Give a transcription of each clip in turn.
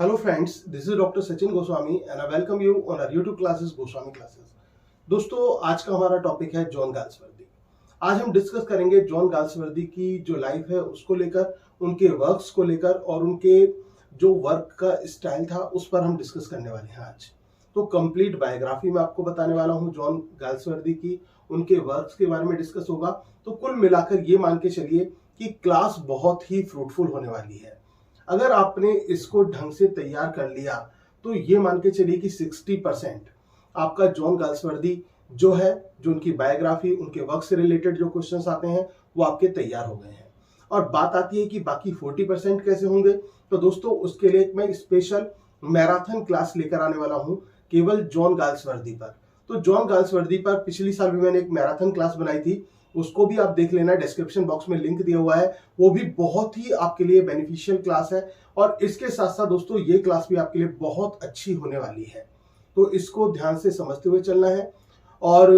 Hello friends, this is Dr. Sachin Goswami and I welcome you on our YouTube classes Goswami Classes। दोस्तों आज का हमारा topic है John Galsworthy. आज हम डिस्कस करेंगे जॉन गाल्सवर्दी की जो लाइफ है उसको लेकर, उनके वर्क्स को लेकर और उनके जो वर्क का स्टाइल था उस पर हम डिस्कस करने वाले हैं आज। तो कंप्लीट बायोग्राफी में आपको बताने वाला हूं जॉन गाल्सवर्दी की, उनके वर्क्स के बारे में डिस्कस होगा। तो कुल मिलाकर ये मान के चलिए कि क्लास बहुत ही फ्रूटफुल होने वाली है। अगर आपने इसको ढंग से तैयार कर लिया तो ये मान के चलिए कि 60% आपका जॉन गाल्सवर्दी जो है, जो उनकी बायोग्राफी, उनके वर्क से रिलेटेड जो क्वेश्चंस आते हैं वो आपके तैयार हो गए हैं। और बात आती है कि बाकी 40% कैसे होंगे, तो दोस्तों उसके लिए मैं स्पेशल मैराथन क्लास लेकर आने वाला हूं केवल जॉन गाल्सवर्दी पर। तो जॉन गाल्सवर्दी पर पिछली साल भी मैंने एक मैराथन क्लास बनाई थी, उसको भी आप देख लेना, डिस्क्रिप्शन बॉक्स में लिंक दिया हुआ है। वो भी बहुत ही आपके लिए बेनिफिशियल क्लास है और इसके साथ साथ दोस्तों ये क्लास भी आपके लिए बहुत अच्छी होने वाली है। तो इसको ध्यान से समझते हुए चलना है और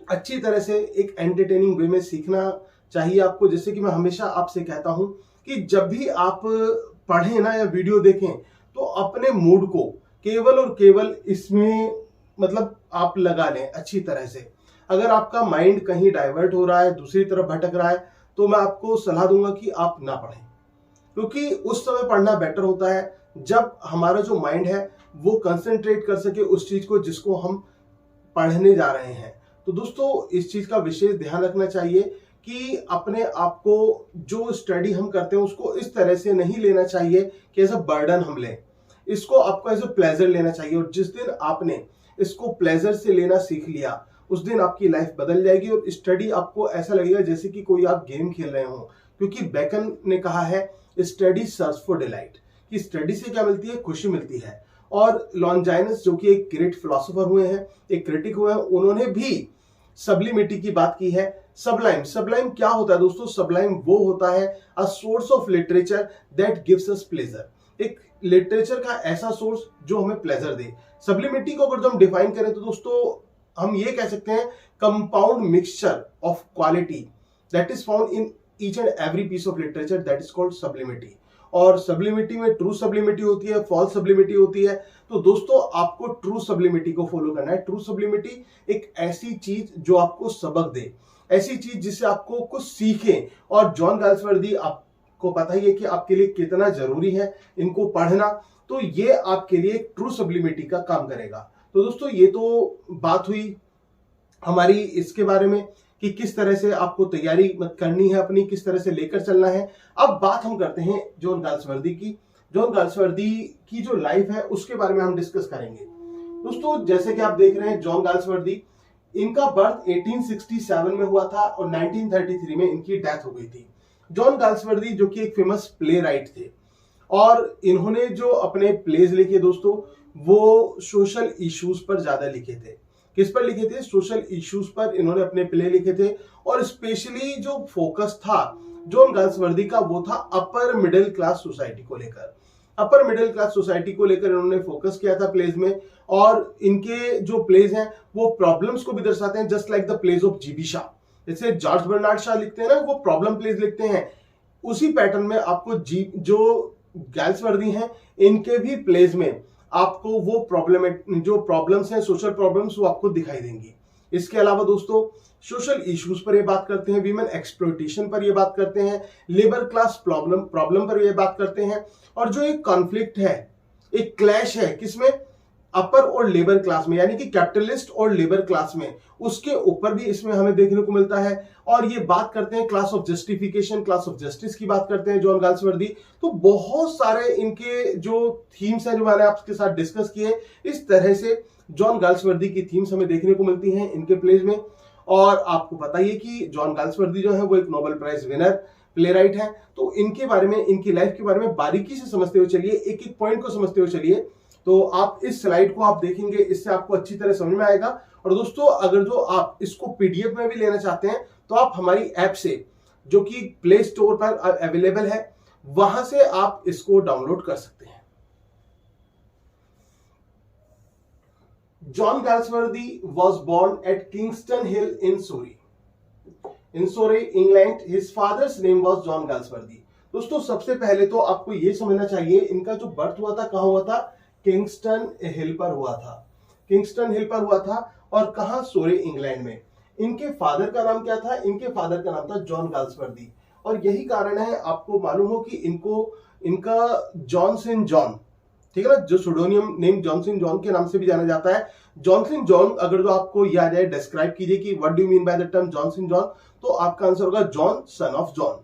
अच्छी तरह से एक एंटरटेनिंग वे में सीखना चाहिए आपको। जैसे कि मैं हमेशा आपसे कहता हूं कि जब भी आप पढ़ें ना या वीडियो देखें तो अपने मूड को केवल और केवल इसमें मतलब आप लगा लें अच्छी तरह से। अगर आपका माइंड कहीं डाइवर्ट हो रहा है, दूसरी तरफ भटक रहा है, तो मैं आपको सलाह दूंगा कि आप ना पढ़ें, क्योंकि उस समय पढ़ना बेटर होता है जब हमारा जो माइंड है वो कंसंट्रेट कर सके उस चीज को जिसको हम पढ़ने जा रहे हैं। तो दोस्तों इस चीज का विशेष ध्यान रखना चाहिए कि अपने आप को जो स्टडी हम करते हैं उसको इस तरह से नहीं लेना चाहिए कि एज अ बर्डन हम लें। इसको आपको एज अ प्लेजर लेना चाहिए और जिस दिन आपने इसको प्लेजर से लेना सीख लिया उस दिन आपकी लाइफ बदल जाएगी और स्टडी आपको ऐसा लगेगा जैसे कि कोई आप गेम खेल रहे हो। क्योंकि बेकन ने कहा है स्टडी सर्च फॉर डिलाइट, कि स्टडी से क्या मिलती है, खुशी मिलती है। और लॉन्जाइनस जो कि एक ग्रेट फिलोसोफर हुए हैं, एक क्रिटिक हुए हैं, उन्होंने भी सब्लिमिटी की बात की है। सब्लाइम क्या होता है दोस्तों? सब्लाइम वो होता है a source of literature that gives us pleasure, एक लिटरेचर का ऐसा सोर्स जो हमें प्लेजर दे। सब्लिमिटी को अगर हम डिफाइन करें तो दोस्तों हम ये कह सकते हैं compound mixture of quality that is found in each and every piece of literature, that is called sublimity. और सब्लिमिटी में ट्रू सब्लिमिटी होती है, फॉल्स सब्लिमिटी होती है। तो दोस्तों आपको ट्रू सब्लिमिटी को फॉलो करना है। ट्रू सब्लिमिटी एक ऐसी चीज जो आपको सबक दे, ऐसी चीज जिससे आपको कुछ सीखे। और जॉन गाल्सवर्दी आपको पता ही है कि आपके लिए कितना जरूरी है इनको पढ़ना, तो ये आपके लिए ट्रू सब्लिमिटी का काम करेगा। तो दोस्तों ये तो बात हुई हमारी इसके बारे में कि किस तरह से आपको तैयारी करनी है अपनी, किस तरह से लेकर चलना है। अब बात हम करते हैं जॉन गाल्सवर्दी की। जॉन गाल्सवर्दी की जो लाइफ है उसके बारे में हम डिस्कस करेंगे। दोस्तों जैसे कि आप देख रहे हैं जॉन गाल्सवर्दी, इनका बर्थ 1867 में हुआ था और 1933 में इनकी डेथ हो गई थी। जॉन गाल्सवर्दी जो कि एक फेमस प्ले राइट थे और इन्होंने जो अपने प्लेज लिखे दोस्तों वो सोशल इश्यूज पर ज्यादा लिखे थे। किस पर लिखे थे? सोशल इश्यूज पर इन्होंने अपने प्ले लिखे थे। और स्पेशली जो फोकस था जॉन गाल्सवर्दी का वो था अपर मिडिल क्लास सोसाइटी को लेकर। अपर मिडिल क्लास सोसाइटी को लेकर इन्होंने फोकस किया था प्लेज में। और इनके जो प्लेज हैं वो प्रॉब्लम्स को भी दर्शाते हैं, just like the plays of GB Shaw. जैसे जॉर्ज बर्नार्ड शाह लिखते हैं ना, वो प्रॉब्लम प्लेज लिखते हैं, उसी पैटर्न में आपको जो गाल्सवर्दी हैं इनके भी प्लेज में आपको वो जो प्रॉब्लम्स हैं, सोशल प्रॉब्लम्स, वो आपको दिखाई देंगी। इसके अलावा दोस्तों सोशल इश्यूज पर ये बात करते हैं, वीमेन एक्सप्लॉयटेशन पर ये बात करते हैं, लेबर क्लास प्रॉब्लम पर ये बात करते हैं। और जो एक कॉन्फ्लिक्ट है, एक क्लैश है, किसमें? अपर और लेबर क्लास में, यानी कि कैपिटलिस्ट और लेबर क्लास में, उसके ऊपर भी इसमें हमें देखने को मिलता है। और ये बात करते हैं class of justification, class of justice की बात करते हैं जॉन गाल्सवर्दी। तो बहुत सारे इनके जो थीम्स हैं जो मैंने आपके साथ डिस्कस किए, इस तरह से जॉन गाल्सवर्दी की थीम्स हमें देखने को मिलती हैं इनके प्लेज में। और आपको पता ही है कि जॉन गाल्सवर्दी जो है वो एक Nobel prize winner playwright है। तो इनके बारे में, इनकी लाइफ के बारे में बारीकी से समझते हुए चलिए, एक एक पॉइंट को समझते हुए चलिए। तो आप इस स्लाइड को आप देखेंगे, इससे आपको अच्छी तरह समझ में आएगा। और दोस्तों अगर जो आप इसको पीडीएफ में भी लेना चाहते हैं तो आप हमारी ऐप से, जो कि प्ले स्टोर पर अवेलेबल है, वहां से आप इसको डाउनलोड कर सकते हैं। John Galsworthy was born at Kingston Hill in Surrey, England. His father's name was John Galsworthy. दोस्तों सबसे पहले तो आपको ये समझना चाहिए इनका जो बर्थ हुआ था, कहाँ हुआ था? किंगस्टन हिल पर हुआ था। किंगस्टन हिल पर हुआ था और कहाँ? सूरे इंग्लैंड में। इनके फादर का नाम क्या था? इनके फादर का नाम था जॉन गाल्सवर्दी। और यही कारण है आपको मालूम हो कि इनका जॉन सेंट जॉन, ठीक है ना, जो सुडोनियम नेम जॉन सेंट जॉन के नाम से भी जाना जाता है। जॉन सेंट जॉन अगर जो आपको याद जाए, डिस्क्राइब कीजिए कि what do you mean by the term John Saint John, तो आपका आंसर होगा जॉन सन ऑफ जॉन,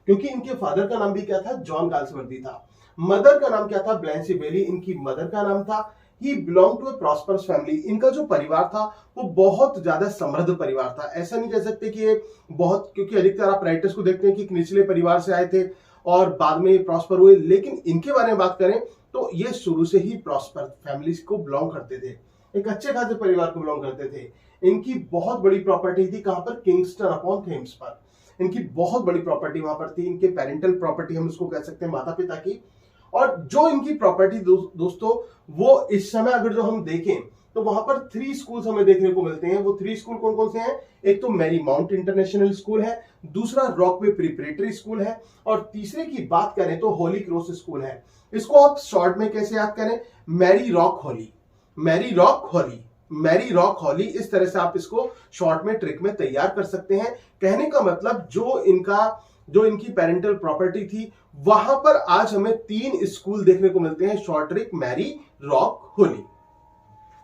क्योंकि इनके फादर का नाम भी क्या था? जॉन गाल्सवर्दी था। मदर का नाम क्या था? ब्लैंसी बेली इनकी मदर का नाम था। He belong to a prosperous family. इनका जो परिवार था वो बहुत ज्यादा समृद्ध परिवार था। ऐसा नहीं कह सकते कि ये बहुत, क्योंकि अधिकतर आप राइटर्स को देखते हैं कि निचले परिवार से आए थे और बाद में प्रॉस्पर हुए, लेकिन इनके बारे में बात करें तो ये शुरू से ही प्रॉस्पर फैमिली को बिलोंग करते थे, एक अच्छे खासे परिवार को बिलोंग करते थे। इनकी बहुत बड़ी प्रॉपर्टी थी कहां पर? किंगस्टन अपॉन थेम्स पर। इनकी बहुत बड़ी प्रॉपर्टी वहां पर थी। इनके पेरेंटल प्रॉपर्टी हम इसको कह सकते हैं, माता पिता की। और जो इनकी प्रॉपर्टी दोस्तों, वो इस समय अगर जो हम देखें तो वहां पर 3 स्कूल्स हमें देखने को मिलते हैं। वो 3 स्कूल कौन कौन से हैं? एक तो मैरी माउंट इंटरनेशनल स्कूल है, दूसरा रॉकवे प्रिपरेटरी स्कूल है, और तीसरे की बात करें तो होली क्रॉस स्कूल है। इसको आप शॉर्ट में कैसे याद करें? मैरी रॉक हॉली, मैरी रॉक हॉली, मैरी रॉक हॉली। इस तरह से आप इसको शॉर्ट में ट्रिक में तैयार कर सकते हैं। कहने का मतलब जो इनकी पेरेंटल प्रॉपर्टी थी, वहां पर आज हमें 3 स्कूल देखने को मिलते हैं, short trick, Mary, rock, holy.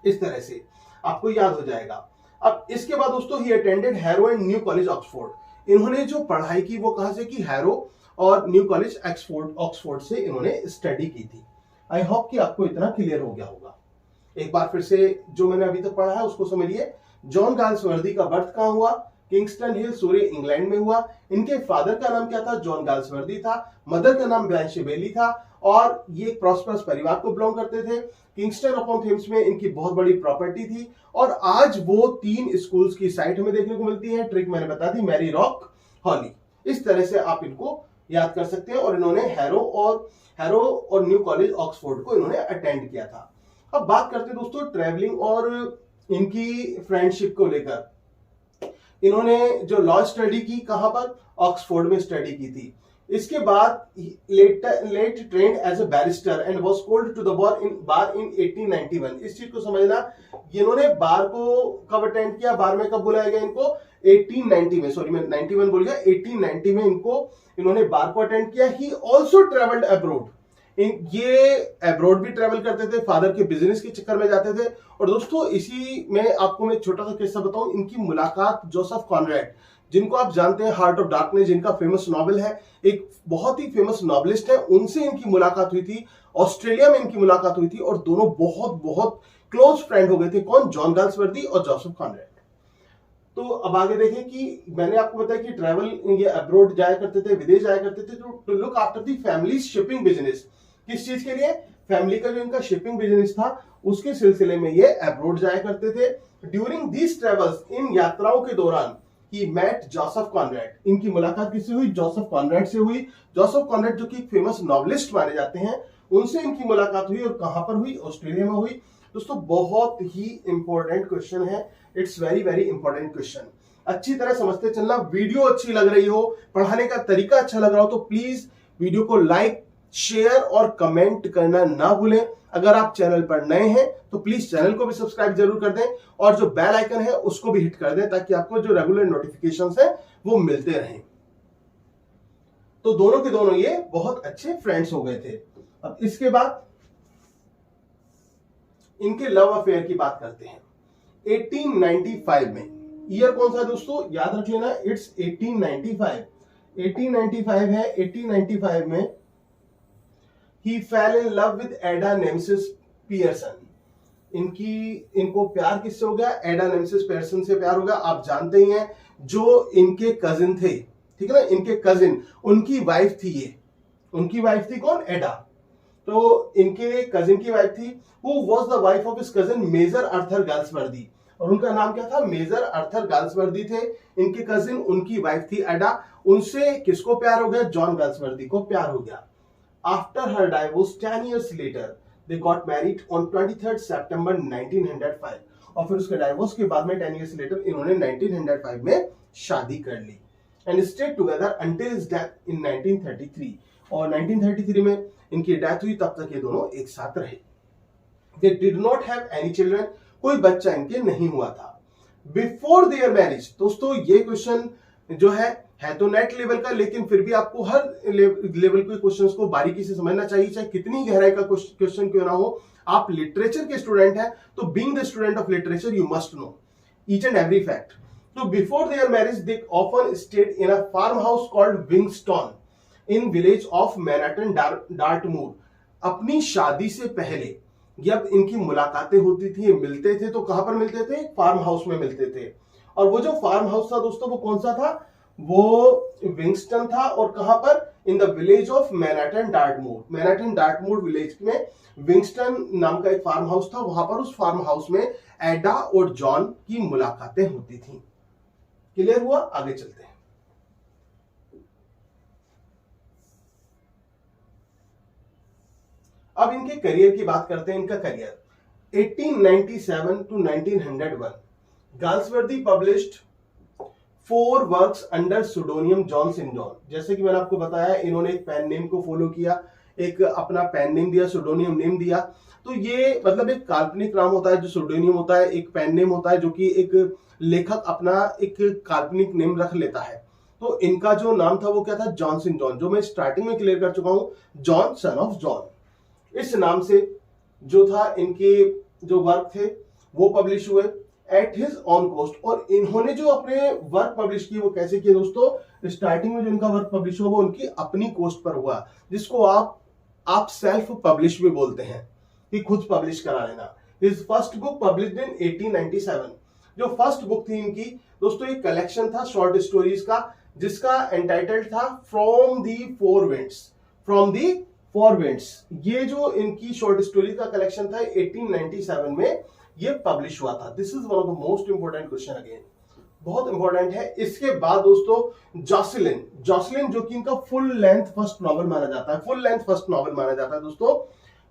इस तरह से आपको याद हो जाएगा। अब इसके बाद दोस्तों he attended harrow and new college Oxford. इन्होंने जो पढ़ाई की वो कहां से की? हैरो और न्यू कॉलेज ऑक्सफोर्ड से इन्होंने स्टडी की थी। आई होप कि आपको इतना क्लियर हो गया होगा। एक बार फिर से जो मैंने अभी तक पढ़ा है उसको समझिए। जॉन गाल्सवर्दी का बर्थ कहां हुआ? किंगस्टन हिल, सूरे इंग्लैंड में हुआ। इनके फादर का नाम क्या था? जॉन गाल्सवर्दी था। मदर का नाम ब्लैंचे बेली था और ये प्रॉस्परस परिवार को बिलोंग करते थे। किंगस्टन अपॉन थेम्स में इनकी बहुत बड़ी प्रॉपर्टी थी और आज वो 3 स्कूल्स की साइट हमें देखने को मिलती है। ट्रिक मैंने बता दी, मैरी, रॉक, हॉली। इस तरह से आप इनको याद कर सकते हैं। और इन्होंने हैरो और न्यू कॉलेज ऑक्सफोर्ड को इन्होंने अटेंड किया था। अब बात करते हैं दोस्तों ट्रैवलिंग और इनकी फ्रेंडशिप को लेकर। इन्होंने जो लॉ स्टडी की कहां पर? ऑक्सफोर्ड में स्टडी की थी। इसके बाद late trained as a barrister and was called to the bar in 1891। इस चीज को समझना, इन्होंने बार को कब अटेंड किया? बार में कब बुलाया गया इनको? 1890 में, सॉरी मैं 91 बोल गया, 1890 में इन्होंने बार को अटेंड किया। He also travelled abroad. ये अब्रोड भी ट्रेवल करते थे, फादर के बिजनेस के चक्कर में जाते थे। और दोस्तों इसी में आपको मैं एक छोटा सा किस्सा बताऊं। इनकी मुलाकात जोसेफ कॉनरेड, जिनको आप जानते हैं हार्ट ऑफ डार्कनेस, जिनका फेमस नॉवेल है, एक बहुत ही फेमस नॉवेलिस्ट है, उनसे इनकी मुलाकात हुई थी। ऑस्ट्रेलिया में इनकी मुलाकात हुई थी और दोनों बहुत बहुत क्लोज फ्रेंड हो गए थे। कौन? जॉन गाल्सवर्दी और जोसेफ कॉनरेड। तो अब आगे देखें कि मैंने आपको बताया कि ट्रैवल ये अब्रोड जाया करते थे, विदेश जाया करते थे to look after the family shipping business. किस चीज के लिए? फैमिली का जो इनका शिपिंग बिजनेस था उसके सिलसिले में ये अब्रोड जाया करते थे। ड्यूरिंग दीज ट्रेवल्स, इन यात्राओं के दौरान, ही मेट जोसेफ कॉनरेड। इनकी मुलाकात किससे हुई? जोसेफ कॉनरेड से हुई। जोसेफ कॉनरेड जो कि एक फेमस नॉवेलिस्ट माने जाते हैं, उनसे इनकी मुलाकात हुई। और कहां पर हुई? ऑस्ट्रेलिया में हुई। दोस्तों बहुत ही इंपॉर्टेंट क्वेश्चन है, it's very very important question. अच्छी तरह समझते चलना। वीडियो अच्छी लग रही हो, पढ़ाने का तरीका अच्छा लग रहा हो तो प्लीज वीडियो को लाइक, शेयर और कमेंट करना ना भूलें। अगर आप चैनल पर नए हैं तो प्लीज चैनल को भी सब्सक्राइब जरूर कर दें और जो बेल आइकन है उसको भी हिट कर दें ताकि आपको जो रेगुलर नोटिफिकेशंस है वो मिलते रहें। तो दोनों के दोनों ये बहुत अच्छे फ्रेंड्स हो गए थे। अब इसके बाद इनके लव अफेयर की बात करते हैं। 1895 में, ईयर कौन सा है दोस्तों? याद रख लेना, इट्स 1895। 1895 है। 1895 में he fell in love with एडा नेमेसिस पियर्सन। इनको प्यार किससे हो गया? एडा नेमेसिस पियर्सन से प्यार हो गया। आप जानते ही हैं जो इनके कजिन थे, ठीक है ना, इनके कजिन, उनकी वाइफ थी ये। उनकी वाइफ थी कौन? एडा। तो इनके कजिन की वाइफ थी, who was the wife of his cousin Major Arthur Galsworthy. और उनका नाम क्या था? मेजर आर्थर गाल्सवर्दी थे इनके कजिन। उनकी वाइफ थी एडा। उनसे किसको प्यार हो गया? जॉन गाल्सवर्दी को प्यार हो गया। After her divorce 10 years later, they got married on 23rd September 1905। और फिर उसके डाइवोर्स के बाद में 10 years later इन्होंने 1905 में शादी कर ली। And stayed together until his death in 1933। और 1933 में इनकी डेथ हुई, तब तक ये दोनों एक साथ रहे। They did not have any children, कोई बच्चा इनके नहीं हुआ था। बिफोर देयर मैरिज, दोस्तों ये क्वेश्चन जो है तो नेट लेवल का, लेकिन फिर भी आपको हर लेवल के क्वेश्चंस को बारीकी से समझना चाहिए, चाहे कितनी गहराई का क्वेश्चन क्यों ना हो। आप लिटरेचर के स्टूडेंट हैं तो being the student of literature you must know each and every fact. तो before their marriage they often stayed in a farm house called Wingstone in village of Manhattan Dartmoor. अपनी शादी से पहले जब इनकी मुलाकातें होती थी, मिलते थे, तो कहां पर मिलते थे? फार्म हाउस में मिलते थे। और वो जो फार्म हाउस था दोस्तों वो कौन सा था? वो विंगस्टन था। और कहां पर? In the village of Manhattan Dartmoor. Manhattan Dartmoor village में विंगस्टन नाम का एक फार्म हाउस था। वहां पर उस फार्म हाउस में एडा और जॉन की मुलाकातें होती थी। क्लियर हुआ? आगे चलते हैं। अब इनके करियर की बात करते हैं। इनका career 1897 to 1901 Galsworthy published 4 works under pseudonym John Saint John. जैसे कि मैंने आपको बताया, इन्होंने एक पेन नेम को फॉलो किया, एक अपना पेन नेम दिया, सुडोनियम नेम दिया। तो ये मतलब एक काल्पनिक नाम होता है जो सुडोनियम होता है, एक पेन नेम होता है जो कि एक लेखक अपना एक काल्पनिक नेम रख लेता है। तो इनका जो नाम था वो क्या था? जॉन सेंट जॉन, जो मैं स्टार्टिंग में क्लियर कर चुका हूं, जॉन सन ऑफ जॉन। इस नाम से जो था इनके जो वर्क थे वो पब्लिश हुए एट हिज ऑन कॉस्ट। और इन्होंने जो अपने वर्क पब्लिश किए वो कैसे किए दोस्तों? स्टार्टिंग में जो इनका वर्क पब्लिश हुआ वो उनकी अपनी कॉस्ट पर हुआ, जिसको आप सेल्फ पब्लिश भी बोलते हैं, कि खुद पब्लिश करा लेना। His first book published in 1897। जो फर्स्ट बुक थी इनकी दोस्तों, एक कलेक्शन था शॉर्ट स्टोरीज का, जिसका एंटाइटल्ड था from the four winds. From the four winds, ये जो इनकी शॉर्ट स्टोरी का कलेक्शन था 1897 में ये पब्लिश हुआ था। This is one of the most important question, again बहुत इंपॉर्टेंट है। इसके बाद दोस्तों जॉसलिन, जॉसलिन जो कि इनका फुल लेंथ फर्स्ट नॉवल माना जाता है, फुल लेंथ फर्स्ट नॉवल माना जाता है दोस्तों।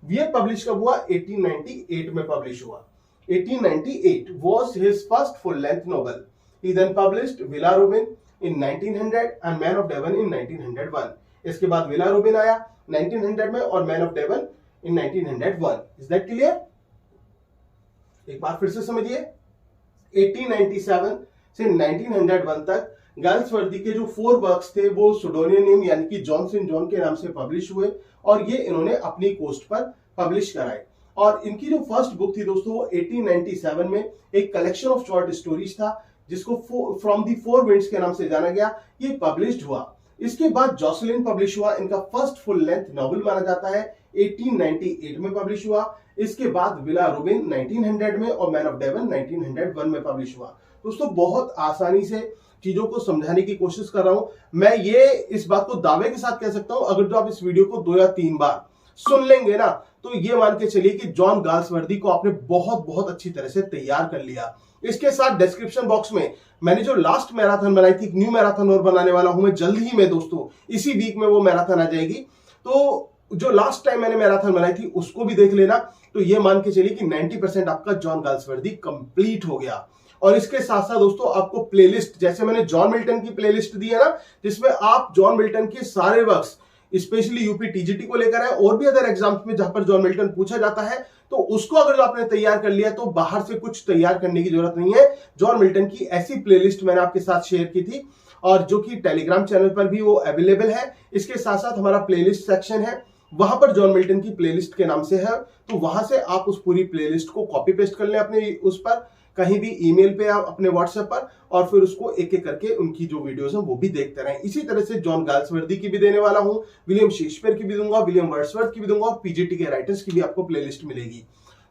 ये पब्लिश कब हुआ? 1898 में पब्लिश हुआ। 1898 was his first full length novel. He then published Villa Robin in 1900 and Man of Devon in 1901. इसके बाद विला रोबिन आया 1900 में और man of Devon in 1901। Is that clear? एक बार फिर से समझिए, 1897 से 1901 तक गाल्सवर्दी के जो 4 वर्क्स थे वो सुडोनियम नेम यानी कि जॉन सेंट जॉन के नाम से पब्लिश हुए और ये इन्होंने अपनी कोस्ट पर पब्लिश कराए। और इनकी जो फर्स्ट बुक थी दोस्तों वो 1897 में एक कलेक्शन ऑफ शॉर्ट स्टोरीज था, जिसको फ्रॉम दी 4 विंड्स के नाम से जाना गया। ये पब्लिश्ड हुआ। इसके बाद जॉसलिन पब्लिश हुआ, इनका फर्स्ट फुल लेंथ नॉवल माना जाता है, 1898 में पब्लिश हुआ। इसके बाद विला रोबिन 1900 में और मैन ऑफ डेवन 1901 में पब्लिश हुआ। दोस्तों बहुत आसानी से चीजों को समझाने की कोशिश कर रहा हूं। मैं ये इस बात को दावे के साथ कह सकता हूं, अगर जो आप इस वीडियो को 2 या 3 बार सुन लेंगे ना, तो ये मान के चलिए कि जॉन गाल्सवर्दी को आपने बहुत बहुत अच्छी तरह से तैयार कर लिया। इसके साथ डिस्क्रिप्शन बॉक्स में मैंने जो लास्ट मैराथन बनाई थी, न्यू मैराथन और बनाने वाला हूं मैं जल्द ही में दोस्तों, इसी वीक में वो मैराथन आ जाएगी। तो जो लास्ट टाइम मैंने मैराथन बनाई थी उसको भी देख लेना। तो ये मान के चलिए कि 90% आपका जॉन गाल्सवर्दी कंप्लीट हो गया। और इसके साथ साथ दोस्तों आपको प्लेलिस्ट, जैसे मैंने जॉन मिल्टन की प्लेलिस्ट दी है ना, जिसमें आप जॉन मिल्टन के सारे वर्क्स स्पेशली यूपी टीजीटी को लेकर है और भी अदर एग्जाम्स में जहां पर जॉन मिल्टन पूछा जाता है, तो उसको अगर जो आपने तैयार कर लिया तो बाहर से कुछ तैयार करने की जरूरत नहीं है। जॉन मिल्टन की ऐसी प्लेलिस्ट मैंने आपके साथ शेयर की थी और जो कि टेलीग्राम चैनल पर भी वो अवेलेबल है। इसके साथ साथ हमारा प्लेलिस्ट सेक्शन है, वहां पर जॉन मिल्टन की प्लेलिस्ट के नाम से है, तो वहां से आप उस पूरी प्लेलिस्ट को कॉपी पेस्ट कर लें अपने उस पर कहीं भी ईमेल पे या अपने व्हाट्सएप पर, और फिर उसको एक एक करके उनकी जो वीडियोस हैं वो भी देखते रहें। इसी तरह से जॉन गाल्सवर्दी की भी देने वाला हूं, विलियम शेक्सपियर की भी दूंगा, विलियम वर्ड्सवर्थ की भी दूंगा और पीजीटी के राइटर्स की भी आपको प्लेलिस्ट मिलेगी।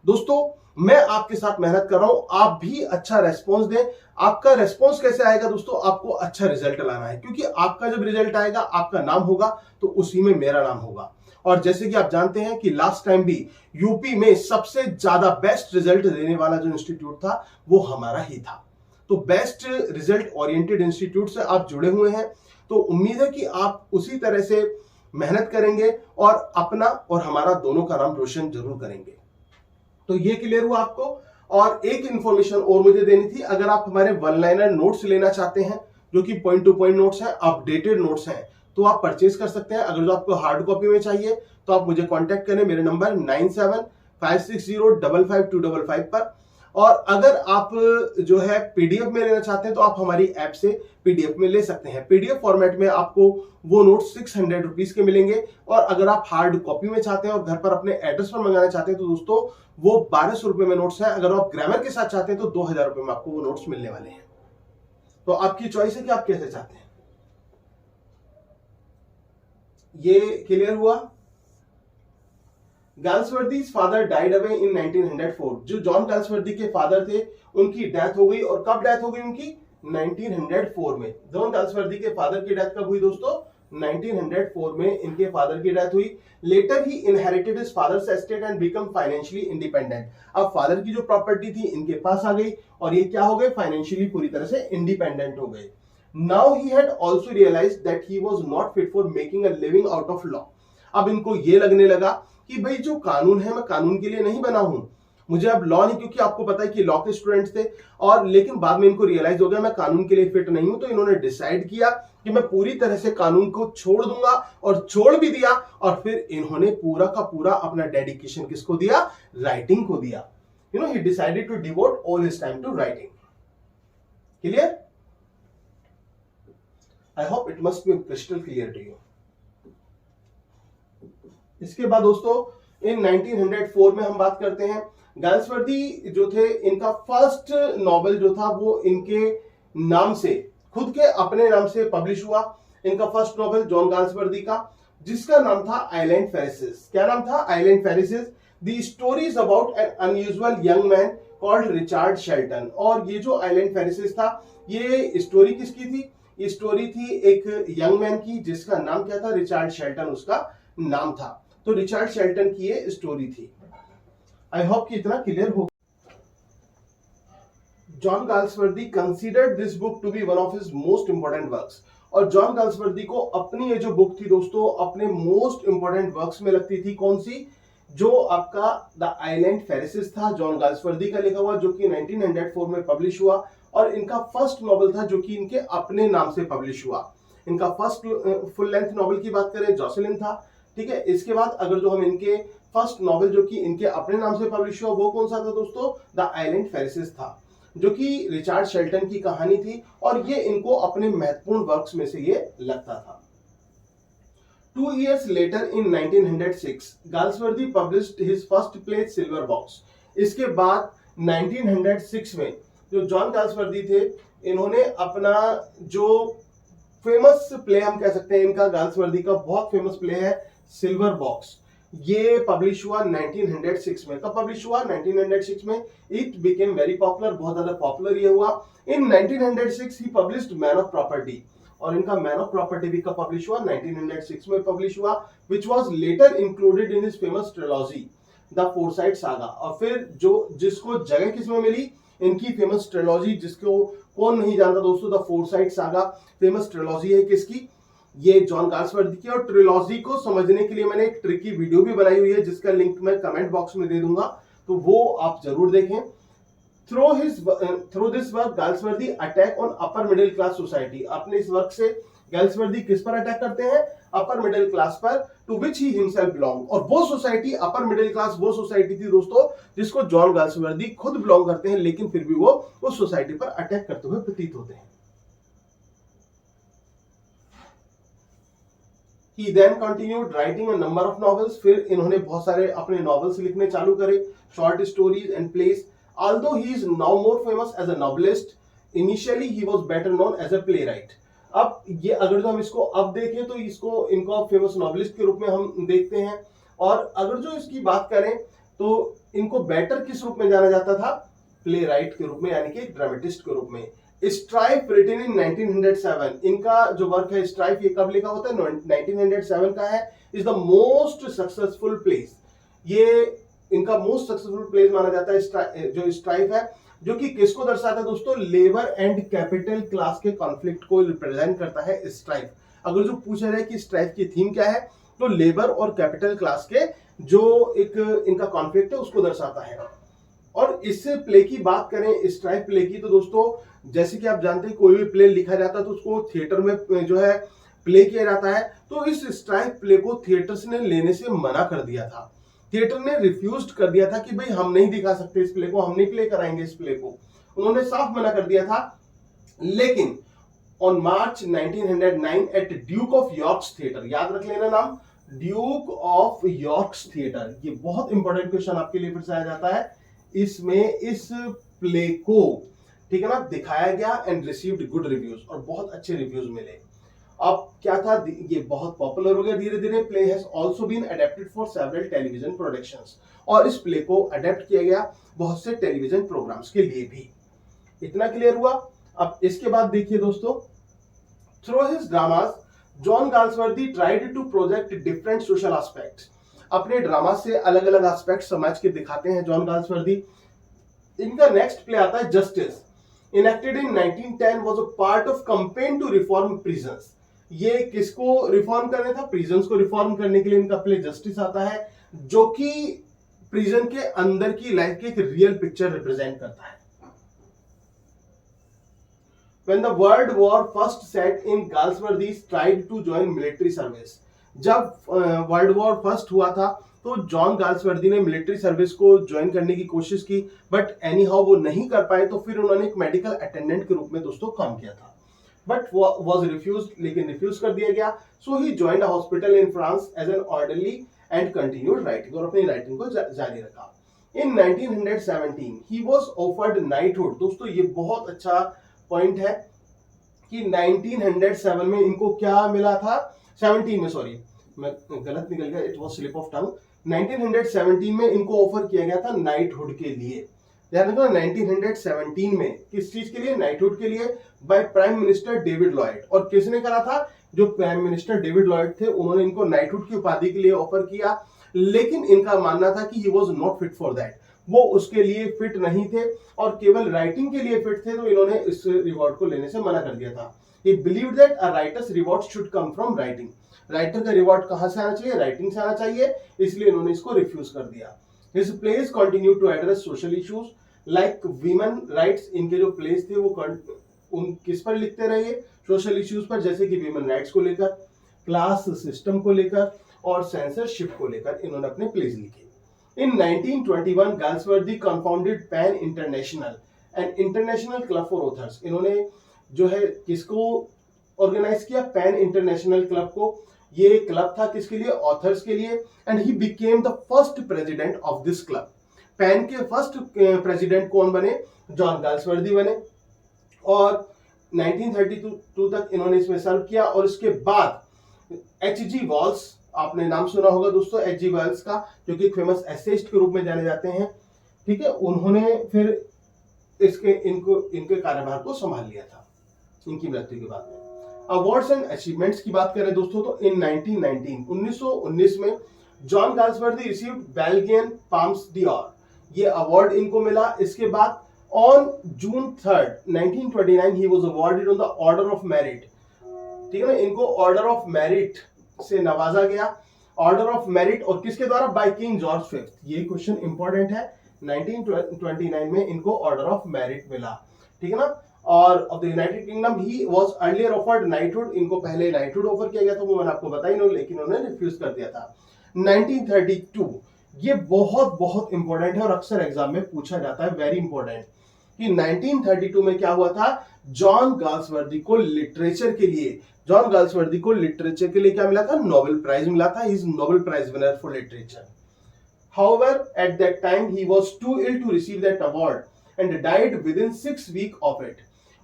दोस्तों मैं आपके साथ मेहनत कर रहा हूं, आप भी अच्छा रेस्पॉन्स दें। आपका रेस्पॉन्स कैसे आएगा दोस्तों? आपको अच्छा रिजल्ट लाना है, क्योंकि आपका जब रिजल्ट आएगा आपका नाम होगा तो उसी में मेरा नाम होगा। और जैसे कि आप जानते हैं कि लास्ट टाइम भी यूपी में सबसे ज्यादा बेस्ट रिजल्ट देने वाला जो इंस्टीट्यूट था वो हमारा ही था। तो बेस्ट रिजल्ट ओरिएंटेड इंस्टीट्यूट से आप जुड़े हुए हैं, तो उम्मीद है कि आप उसी तरह से मेहनत करेंगे और अपना और हमारा दोनों का नाम रोशन जरूर करेंगे। तो ये क्लियर हुआ आपको। और एक इंफॉर्मेशन और मुझे देनी थी, अगर आप हमारे वन लाइनर नोट्स लेना चाहते हैं जो कि पॉइंट टू पॉइंट नोट्स हैं, अपडेटेड नोट्स हैं, तो आप परचेज कर सकते हैं। अगर जो आपको हार्ड कॉपी में चाहिए तो आप मुझे कांटेक्ट करें मेरे नंबर 9756055255 पर। और अगर आप जो है पीडीएफ में लेना चाहते हैं तो आप हमारी ऐप से पीडीएफ में ले सकते हैं। पीडीएफ फॉर्मेट में आपको वो नोट्स 600 रुपीज के मिलेंगे। और अगर आप हार्ड कॉपी में चाहते हैं और घर पर अपने एड्रेस पर मंगाना चाहते हैं तो दोस्तों वो 1200 रुपए में नोट्स है। अगर आप ग्रामर के साथ चाहते हैं तो 2000 रुपए में आपको वो नोट्स मिलने वाले हैं। तो आपकी चॉइस है कि आप कैसे चाहते हैं। ये क्लियर हुआ। गाल्सवर्दी's फादर डाइड अवे इन 1904। जो जॉन गाल्सवर्दी के फादर थे उनकी डेथ हो गई। और कब डेथ हो गई उनकी? 1904 में। जॉन गाल्सवर्दी के फादर की डेथ कब हुई दोस्तों? 1904 में इनके फादर की डेथ हुई। Later he inherited his father's estate and become financially independent. अब फादर की जो प्रॉपर्टी थी इनके पास आ गई और ये क्या हो गए? फाइनेंशियली पूरी तरह से इंडिपेंडेंट हो गए। Now he had also realised that he was not fit for making a living out of law. अब इनको ये लगने लगा कि भाई जो कानून है मैं कानून के लिए नहीं बना हूं, मुझे अब लॉ नहीं, क्योंकि आपको पता है कि लॉ के स्टूडेंट्स थे। और लेकिन बाद में इनको रियलाइज हो गया मैं कानून के लिए फिट नहीं हूं। तो इन्होंने डिसाइड किया कि मैं पूरी तरह से कानून को छोड़ दूंगा और छोड़ भी दिया। और फिर इन्होंने पूरा का पूरा अपना डेडिकेशन किसको दिया? राइटिंग को दिया। He decided to devote all his time to writing. Clear? I hope it must be crystal clear to you. इसके बाद दोस्तों इन 1904 में हम बात करते हैं। गाल्सवर्दी जो थे इनका फर्स्ट नॉवेल जो था वो इनके नाम से, खुद के अपने नाम से पब्लिश हुआ। इनका फर्स्ट नॉवेल जॉन गाल्सवर्दी का, जिसका नाम था आइलैंड फेरिसेस। क्या नाम था? Island Pharisees. The stories about an unusual young man called Richard Shelton. और ये जो आइलैंड फेरिसेस था ये स्टोरी किसकी थी? ये स्टोरी थी एक यंग मैन की जिसका नाम क्या था? रिचार्ड शेल्टन उसका नाम था। तो रिचार्ड शेल्टन की ये स्टोरी थी। आई होप कि इतना क्लियर हो। John Galsworthy considered this book to be one of his most important works. और जॉन गाल्सवर्दी को अपनी ये जो बुक थी दोस्तों अपने मोस्ट इंपोर्टेंट वर्क्स में लगती थी। कौन सी? जो आपका द आइलैंड फेरिसेस था, जॉन गाल्सवर्दी का लिखा हुआ, जो कि 1904 में पब्लिश हुआ। और इनका फर्स्ट नॉवल था जो कि इनके अपने नाम से पब्लिश हुआ। इनका फर्स्ट फुल लेंथ नॉवल की बात करें जॉसेलिन था। ठीक है। इसके बाद अगर जो हम इनके फर्स्ट नॉवेल जो कि इनके अपने नाम से पब्लिश हुआ वो कौन सा था दोस्तों? द आइलैंड फेरिसेस था, जो कि रिचार्ड शेल्टन की कहानी थी। और ये इनको अपने महत्वपूर्ण वर्क्स में से ये लगता था। 2 years later in 1906 Galsworthy published his first play silver box. इसके बाद 1906 में जो जॉन गाल्सवर्दी थे इन्होंने अपना जो फेमस प्ले हम कह सकते हैं, इनका गाल्सवर्दी का बहुत फेमस प्ले है सिल्वर बॉक्स। ये पब्लिश हुआ 1906 में। कब पब्लिश हुआ? 1906 में। इट बिकेम वेरी पॉपुलर, बहुत ज्यादा पॉपुलर ये हुआ। इन 1906 ही पब्लिश्ड मैन ऑफ प्रॉपर्टी। और इनका मैन ऑफ प्रॉपर्टी भी कब पब्लिश हुआ? 1906 में पब्लिश हुआ, which was later included in his famous trilogy the foresight saga. और फिर जो जिसको जगह किसमें मिली? इनकी फेमस ट्रिलॉजी, जिसको कौन नहीं जानता दोस्तों, the foresight saga famous trilogy है किसकी? ये जॉन गाल्सवर्दी की। और ट्रिलॉजी को समझने के लिए मैंने एक ट्रिकी वीडियो भी बनाई हुई है जिसका लिंक मैं कमेंट बॉक्स में दे दूंगा, तो वो आप जरूर देखें। Through this work Galsworthy attack on upper middle class society. अपने इस वर्क से गाल्सवर्दी किस पर अटैक करते हैं? अपर मिडिल क्लास पर, to which he himself belong. और वो सोसाइटी अपर मिडिल क्लास वो सोसाइटी थी दोस्तों जिसको जॉन गाल्सवर्दी खुद बिलोंग करते हैं, लेकिन फिर भी वो उस सोसाइटी पर अटैक करते हुए प्रतीत होते हैं। He then continued writing a number of novels. फिर इन्होंने बहुत सारे अपने novels लिखने चालू करे, short stories and plays. Although he is now more famous as a novelist, initially he was better known as a playwright. अब ये अगर जो हम इसको अब देखें तो इसको इनको फेमस नॉवलिस्ट के रूप में हम देखते हैं। और अगर जो इसकी बात करें तो इनको बेटर किस रूप में जाना जाता था? प्ले राइट के रूप में, यानी कि ड्रामेटिस्ट के रूप में। Strife written in 1907। इनका जो वर्क है स्ट्राइफ, ये कब लिखा होता है? 1907 का है। Is the most successful place. ये इनका मोस्ट सक्सेसफुल प्लेस माना जाता है जो स्ट्राइफ है, जो कि किसको दर्शाता है दोस्तों? लेबर एंड कैपिटल क्लास के कॉन्फ्लिक्ट को रिप्रेजेंट करता है स्ट्राइफ। अगर जो पूछा जाए कि स्ट्राइफ की थीम क्या है, तो लेबर और कैपिटल क्लास के जो एक इनका कॉन्फ्लिक्ट है उसको दर्शाता है। और इससे प्ले की बात करें, स्ट्राइक प्ले की, तो दोस्तों जैसे कि आप जानते हैं कोई भी प्ले लिखा जाता है तो उसको थिएटर में जो है प्ले किया जाता है, तो इस स्ट्राइक प्ले को थिएटर्स ने लेने से मना कर दिया था। थिएटर ने रिफ्यूज कर दिया था कि भाई हम नहीं दिखा सकते इस प्ले को, हम नहीं प्ले कराएंगे इस प्ले को, उन्होंने साफ मना कर दिया था। लेकिन on March 1909 at Duke of York's theatre, याद रख लेना नाम, ड्यूक ऑफ यॉर्क्स थिएटर, ये बहुत इंपॉर्टेंट क्वेश्चन आपके लिए फिर से आ जाता है, इसमें इस प्ले को, ठीक है ना, दिखाया गया एंड रिसीव्ड गुड रिव्यूज, और बहुत अच्छे रिव्यूज मिले। अब क्या था, ये बहुत पॉपुलर हो गया धीरे धीरे। Play has also been adapted for several television productions, और इस प्ले को अडेप्ट किया गया बहुत से टेलीविजन प्रोग्राम्स के लिए भी। इतना क्लियर हुआ। अब इसके बाद देखिए दोस्तों, through his dramas John Galsworthy tried to project different social aspects, अपने ड्रामा से अलग अलग एस्पेक्ट समाज के दिखाते हैं जॉन गाल्सवर्दी। इनका नेक्स्ट प्ले आता है Justice, enacted in 1910, was a part of campaign to reform prisons। ये किसको रिफॉर्म करना था, प्रिजन्स को रिफॉर्म करने के लिए इनका प्ले जस्टिस आता है, जो कि प्रिजन के अंदर की लाइफ की एक रियल पिक्चर रिप्रेजेंट करता है। When the World War first set in, Galsworthy tried to join military service। जब वर्ल्ड वॉर फर्स्ट हुआ था तो जॉन गाल्सवर्दी ने मिलिट्री सर्विस को ज्वाइन करने की कोशिश की, बट एनी हाउ वो नहीं कर पाए, तो फिर उन्होंने एक मेडिकल अटेंडेंट के रूप में दोस्तों काम किया था, बट वाज रिफ्यूज, लेकिन रिफ्यूज कर दिया गया। So he joined a hospital in France as an orderly and continued writing, और अपनी राइटिंग को जारी रखा। In 1917 he was offered knighthood. दोस्तों ये बहुत अच्छा पॉइंट है कि 1907 में इनको क्या मिला था, 17 में, सॉरी मैं गलत निकल गया, it was slip of tongue. 1917 में इनको ऑफर किया गया था नाइटहुड के लिए। ध्यान रखना, 1917 में किस चीज के लिए, नाइटहुड के लिए, by prime minister David Lloyd. और किसने करा था, जो प्राइम मिनिस्टर डेविड लॉयड थे, उन्होंने इनको नाइटहुड की उपाधि के लिए ऑफर किया, लेकिन इनका मानना था कि ही was not fit for that, वो उसके लिए फिट नहीं थे और केवल राइटिंग के लिए फिट थे, तो इन्होंने इस रिवॉर्ड को लेने से मना कर दिया था। He believed that a writer's reward should come from writing। Writer का रिवॉर्ड कहां से आना चाहिए, राइटिंग से आना चाहिए, इसलिए इन्होंने इसको रिफ्यूज कर दिया। His plays continued to address social issues like women rights। इनके जो प्लेस थे वो उन किस पर लिखते रहे, सोशल इश्यूज पर, जैसे कि वीमेन राइट्स को लेकर, क्लास सिस्टम को लेकर और सेंसरशिप को लेकर इन्होंने अपने प्लेस लिखे। In 1921 Galsworthy cofounded PEN International and International Club for authors. इन्होंने जो है किसको ऑर्गेनाइज किया, पैन इंटरनेशनल क्लब को। ये क्लब था किसके लिए, ऑथर्स के लिए। And he became the first president of this club. Pan के फर्स्ट प्रेसिडेंट कौन बने, जॉन गाल्सवर्दी बने, और 1932 तक इन्होंने इसमें सर्व किया। और इसके बाद H.G. वेल्स, आपने नाम सुना होगा दोस्तों H.G. वेल्स का, जो कि फेमस एसेइस्ट के रूप में जाने जाते हैं, ठीक है, उन्होंने फिर इनके कार्यभार को संभाल लिया था इनकी मृत्यु के बाद में। अवार्ड्स एंड अचीवमेंट्स की बात करें दोस्तों, तो इन 1919 में John Galsworthy received Belgian palms d'or, ये अवार्ड इनको मिला। इसके बाद on June 3, 1929 he was awarded on the order of merit, ठीक है ना, इनको ऑर्डर ऑफ मेरिट से नवाजा गया। ऑर्डर ऑफ मेरिट, और किसके द्वारा, बाय किंग जॉर्ज फिफ्थ। ये क्वेश्चन इंपॉर्टेंट है, 1929 में इनको ऑर्डर ऑफ मेरिट मिला, ठीक है ना। और of the United kingdom he was earlier offered knighthood, इनको पहले नाइटहुड ऑफर किया गया था, वो मैंने आपको बताई नहीं, लेकिन उन्होंने रिफ्यूज कर दिया था। 1932, ये बहुत बहुत इंपॉर्टेंट है और अक्सर एग्जाम में पूछा जाता है, वेरी इंपॉर्टेंट, कि 1932 में क्या हुआ था, जॉन गाल्सवर्दी को लिटरेचर के लिए, जॉन गाल्सवर्दी को लिटरेचर के लिए क्या मिला था, नोबेल प्राइज मिला था। He is Nobel prize winner for literature. However, at that time he was too ill to receive that award and died within 6 weeks of it।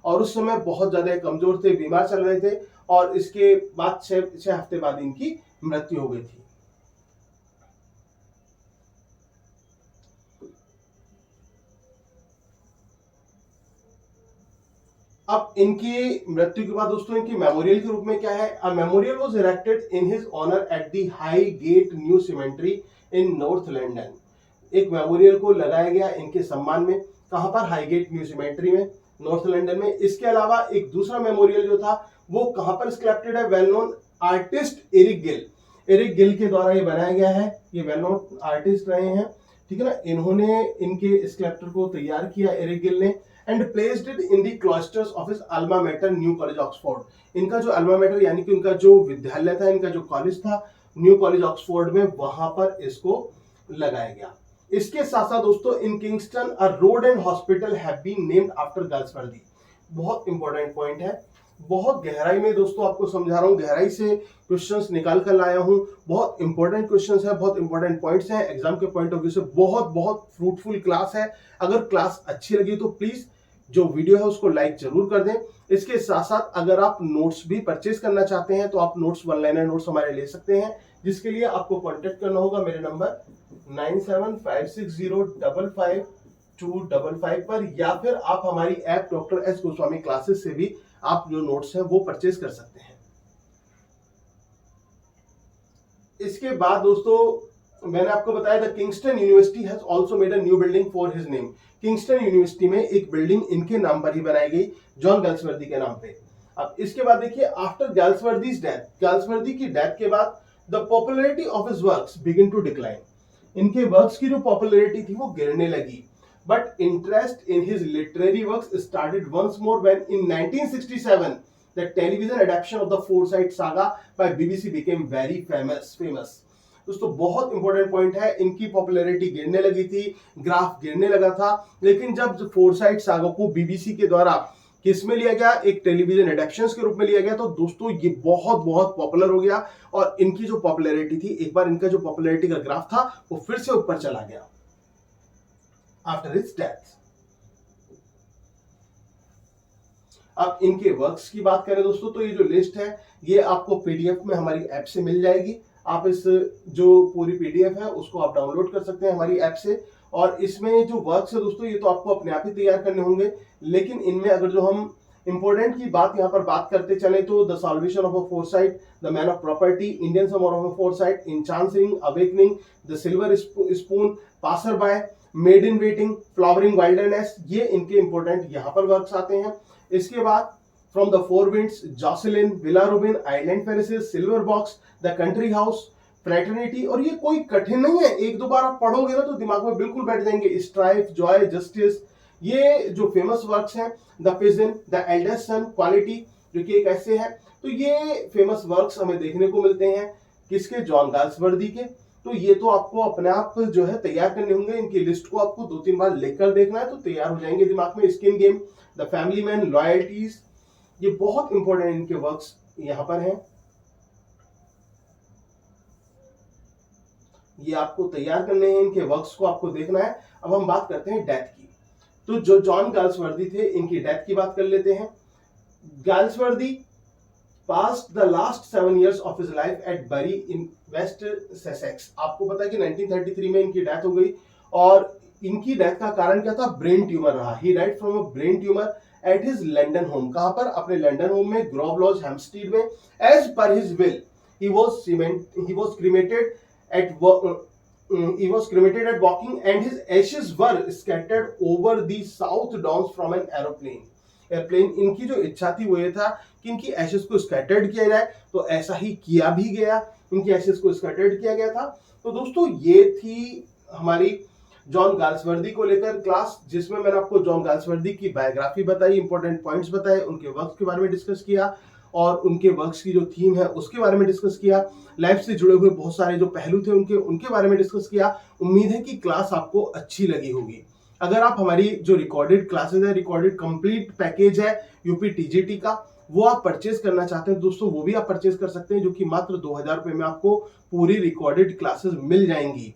और उस समय बहुत ज्यादा कमजोर थे, बीमार चल रहे थे, और इसके बाद 6 हफ्ते बाद इनकी मृत्यु हो गई थी। अब इनकी मृत्यु के बाद दोस्तों इनकी मेमोरियल के रूप में क्या है, a memorial was erected in his honour at the Highgate new cemetery in North London. एक मेमोरियल को लगाया गया इनके सम्मान में, कहां पर, हाईगेट न्यू सिमेट्री में, नॉर्थ लंदन में। इसके अलावा एक दूसरा मेमोरियल जो था वो कहां पर स्कल्प्टेड है, well known artist Eric Gill, Eric Gill के द्वारा ये बनाया गया है। ये वेल नोन आर्टिस्ट रहे हैं, ठीक है ना, इन्होंने इनके स्कल्प्चर को तैयार किया एरिक गिल ने। and placed it in the cloisters of his alma mater, New College, Oxford. इनका जो अल्मा मैटर यानी कि उनका जो विद्यालय था, इनका जो कॉलेज था, न्यू कॉलेज ऑक्सफोर्ड में, वहां पर इसको लगाया गया। इसके साथ साथ दोस्तों, in Kingston a road and hospital have been named after Galsworthy. बहुत इंपॉर्टेंट पॉइंट है, बहुत गहराई में दोस्तों आपको समझा रहा हूं, गहराई से क्वेश्चंस निकाल कर लाया हूं। बहुत इंपॉर्टेंट क्वेश्चंस है, बहुत इंपॉर्टेंट पॉइंट्स हैं, एग्जाम के पॉइंट ऑफ व्यू से बहुत बहुत फ्रूटफुल क्लास है। अगर क्लास अच्छी लगी तो प्लीज जो वीडियो है उसको लाइक जरूर कर दें। इसके साथ साथ अगर आप नोट्स भी परचेज करना चाहते हैं तो आप नोट्स, वन लाइनर नोट्स हमारे ले सकते हैं, जिसके लिए आपको कॉन्टेक्ट करना होगा मेरे नंबर 9756055255 पर, या फिर आप हमारी app doctor S Goswami classes से भी आप जो नोट्स हैं वो परचेज कर सकते हैं। इसके बाद दोस्तों, मैंने आपको बताया था Kingston university has also made a new building for his name. Kingston university में एक बिल्डिंग इनके नाम पर ही बनाई गई, जॉन गाल्सवर्दी के नाम पे। अब इसके बाद देखिए, आफ्टर गाल्सवर्दीज डेथ, गाल्सवर्दी की डेथ के बाद the popularity of his works begin to decline. इनके वर्क्स की जो पॉपुलैरिटी थी वो गिरने लगी। But interest in his literary works started once more when in 1967 the television adaptation of the Forsyte saga by BBC became very famous। दोस्तों बहुत important point है, इनकी पॉपुलैरिटी गिरने लगी थी, ग्राफ गिरने लगा था, लेकिन जब फोरसाइट सागा को बीबीसी के द्वारा किस में लिया गया, एक टेलीविजन एडेप्शंस के रूप में लिया गया, तो दोस्तों ये बहुत बहुत पॉपुलर हो गया। और इनकी जो पॉपुलैरिटी थी, एक बार इनका जो पॉपुलैरिटी का ग्राफ था वो फिर से ऊपर चला गया आफ्टर हिज डेथ। अब इनके वर्क्स की बात करें दोस्तों, तो ये जो लिस्ट है ये आपको पीडीएफ में हमारी ऐप से मिल जाएगी। आप इस जो पूरी पीडीएफ है उसको आप डाउनलोड कर सकते हैं हमारी ऐप से। और इसमें जो वर्क्स है दोस्तों, ये तो आपको अपने आप ही तैयार करने होंगे, लेकिन इनमें अगर जो हम इंपॉर्टेंट की बात यहाँ पर बात करते चले तो the salvation of a Forsyte, the man of property, Indian summer of a Forsyte, in chancery, awakening, the silver spoon, passer by, maid in waiting, flowering wilderness, ये इनके इंपॉर्टेंट यहाँ पर वर्क्स आते हैं। इसके बाद from the four winds, Jocelyn, villa Rubin, island paradise, silver box, the country house, fraternity, और ये कोई कठिन नहीं है, एक दो बार आप पढ़ोगे ना तो दिमाग में बिल्कुल बैठ जाएंगे। स्ट्राइफ, जॉय, जस्टिस, ये जो फेमस वर्क्स हैं, the pigeon, the eldest son, quality, जो कि एक ऐसे है, तो ये फेमस वर्क्स हमें देखने को मिलते हैं किसके, जॉन गाल्सवर्दी के। तो ये तो आपको अपने आप जो है तैयार करने होंगे, इनकी लिस्ट को आपको 2-3 बार लेकर देखना है तो तैयार हो जाएंगे दिमाग में। Skin game, the family man, loyalties, ये बहुत इंपॉर्टेंट इनके वर्क्स यहां पर हैं, ये आपको तैयार करने हैं, इनके वर्क्स को आपको देखना है। अब हम बात करते हैं डेथ की, तो जो जॉन गाल्सवर्दी थे इनकी डेथ की बात कर लेते हैं। Galsworthy passed the last 7 years of his life at Bury in West Sussex। आपको पता है कि 1933 में इनकी डेथ हो गई, और इनकी डेथ का कारण क्या था, ब्रेन ट्यूमर रहा। He died from a brain tumour at his London home. कहां पर, अपने लंदन होम में, ग्रोव लॉज, हेम्पस्टीड में। As per his will he was cremated at Woking and his ashes were scattered over the south downs from an aeroplane। इनकी जो इच्छा थी वो ये था कि इनकी एशेस को स्कैटर्ड किया जाए, तो ऐसा ही किया भी गया, इनकी एशेस को स्कैटर्ड किया गया था। तो दोस्तों ये थी हमारी जॉन गाल्सवर्दी को लेकर क्लास, जिसमें मैंने आपको जॉन गाल्सवर्दी की बायोग्राफी बताई, इंपॉर्टेंट पॉइंट्स बताए, उनके वर्क्स के बारे में डिस्कस किया, और उनके वर्क्स की जो थीम है उसके बारे में डिस्कस किया, लाइफ से जुड़े हुए बहुत सारे जो पहलू थे उनके बारे में डिस्कस किया। उम्मीद है कि क्लास आपको अच्छी लगी होगी। अगर आप हमारी जो रिकॉर्डेड क्लासेस है, रिकॉर्डेड कंप्लीट पैकेज है यूपी टीजीटी का, वो आप परचेज करना चाहते हैं दोस्तों, वो भी आप परचेज कर सकते हैं, जो कि मात्र 2000 रुपए में आपको पूरी रिकॉर्डेड क्लासेस मिल जाएंगी।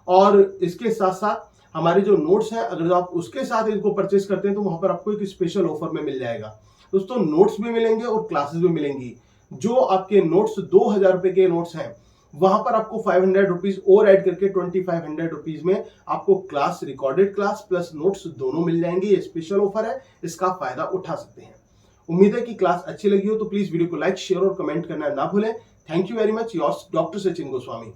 और इसके साथ साथ हमारे जो नोट्स हैं, अगर आप उसके साथ इनको परचेज करते हैं तो वहां पर आपको एक स्पेशल ऑफर में मिल जाएगा दोस्तों। नोट्स भी मिलेंगे और क्लासेस भी मिलेंगी। जो आपके नोट्स 2000 रुपए के नोट्स हैं, वहां पर आपको 500 रुपीज और ऐड करके 2500 रुपीज में आपको class, recorded class plus notes दोनों मिल जाएंगे। ये स्पेशल ऑफर है, इसका फायदा उठा सकते हैं। उम्मीद है कि क्लास अच्छी लगी हो, तो प्लीज वीडियो को लाइक, शेयर और कमेंट करना ना भूलें। Thank you very much, yours doctor Sachin Goswami.